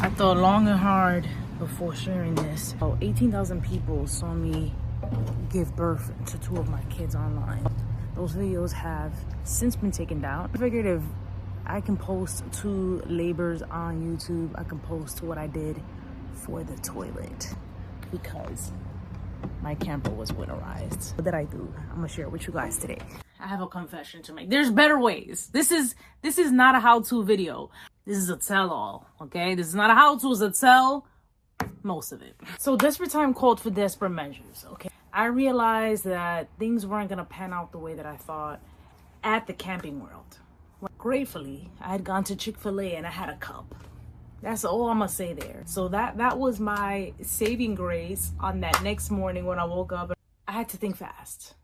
I thought long and hard before sharing this. Oh, 18,000 people saw me give birth to 2 of my kids online. Those videos have since been taken down. I figured if I can post 2 labors on YouTube, I can post what I did for the toilet because my camper was winterized. What did I do? I'm gonna share it with you guys today. I have a confession to make. There's better ways. This is not a how-to video. This is a tell-all, okay? This is not a how-to, it's a tell most of it. So desperate time called for desperate measures, okay? I realized that things weren't gonna pan out the way that I thought at the camping world. Well, gratefully, I had gone to Chick-fil-A and I had a cup. That's all I'm gonna say there. So that was my saving grace on that next morning when I woke up. I had to think fast.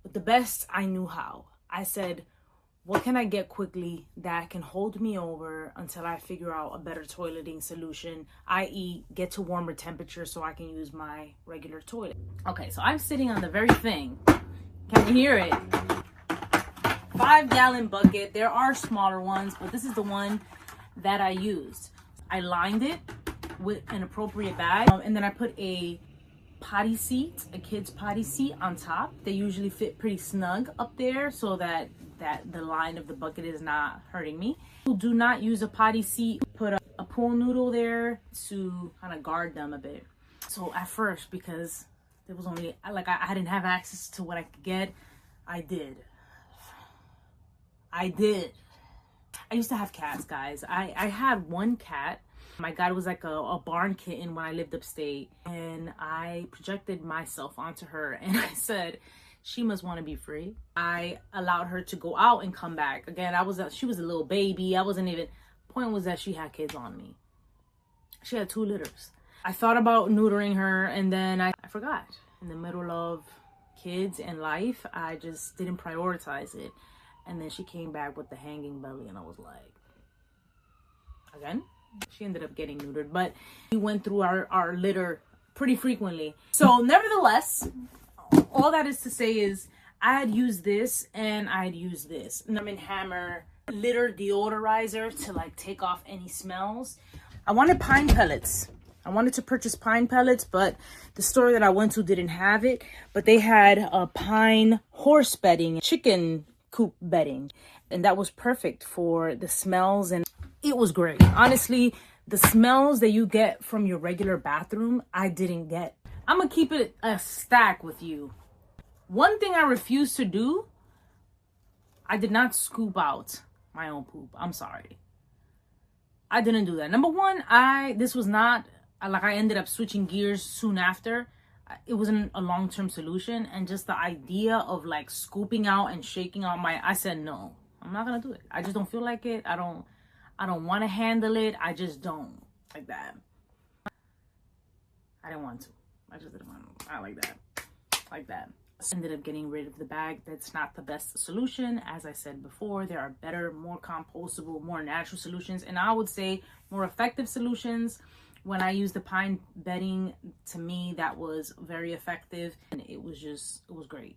But the best I knew how. I said, what can I get quickly that can hold me over until I figure out a better toileting solution, i.e. get to warmer temperatures so I can use my regular toilet. Okay, so I'm sitting on the very thing. Can you hear it? 5-gallon bucket. There are smaller ones, but this is the one that I used. I lined it with an appropriate bag, and then I put a potty seat, a kid's potty seat on top. They usually fit pretty snug up there so that the line of the bucket is not hurting me. Do not use a potty seat. Put a pool noodle there to kind of guard them a bit. So at first, because there was only, like, I didn't have access to what I could get, I did. I used to have cats, guys. I had one cat. My God, it was like a barn kitten when I lived upstate. And I projected myself onto her and I said, she must want to be free. I allowed her to go out and come back. Again, she was a little baby. I wasn't even, point was that she had kids on me. She had 2 litters. I thought about neutering her and then I forgot. In the middle of kids and life, I just didn't prioritize it. And then she came back with the hanging belly and I was like, again? She ended up getting neutered, but we went through our litter pretty frequently. So nevertheless, all that is to say is I had used this and I had used this. Hammer litter deodorizer to like take off any smells. I wanted pine pellets. I wanted to purchase pine pellets, but the store that I went to didn't have it. But they had a pine horse bedding, chicken coop bedding, and that was perfect for the smells, and it was great. Honestly, the smells that you get from your regular bathroom, I didn't get. I'm gonna keep it a stack with you. One thing I refuse to do, I did not scoop out my own poop. I'm sorry. I didn't do that. Number one, this was not, like, I ended up switching gears soon after. It wasn't a long-term solution, and just the idea of like scooping out and shaking out I said no, I'm not gonna do it. I just don't feel like it. I don't want to handle it. I just don't like that. I didn't want to. I just didn't want to. I like that. Ended up getting rid of the bag. That's not the best solution. As I said before, there are better, more compostable, more natural solutions, and I would say more effective solutions. When I used the pine bedding, to me, that was very effective. And it was great.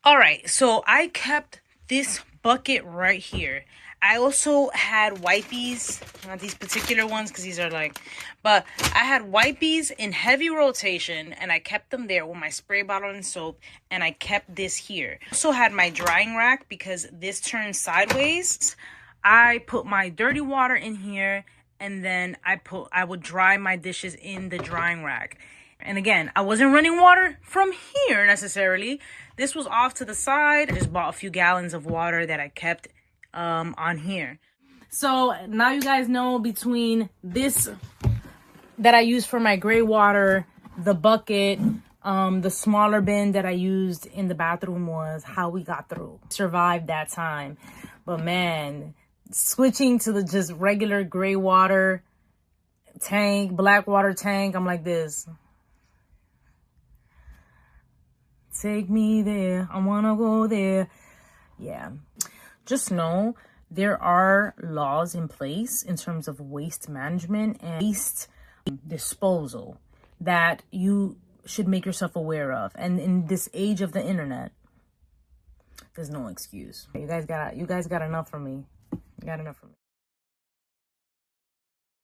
All right. So I kept this bucket right here. I also had wipies, not these particular ones because these are like, but I had wipies in heavy rotation and I kept them there with my spray bottle and soap, and I kept this here. Also had my drying rack because this turns sideways. I put my dirty water in here, and then I would dry my dishes in the drying rack. And again, I wasn't running water from here necessarily. This was off to the side. I just bought a few gallons of water that I kept on here. So now you guys know, between this that I use for my gray water, the bucket, the smaller bin that I used in the bathroom, was how we got through. Survived that time. But man, switching to the just regular gray water tank, black water tank, I'm like this. Take me there. I want to go there. Yeah. Just know there are laws in place in terms of waste management and waste disposal that you should make yourself aware of. And in this age of the internet, there's no excuse. You guys got enough from me. You got enough from me.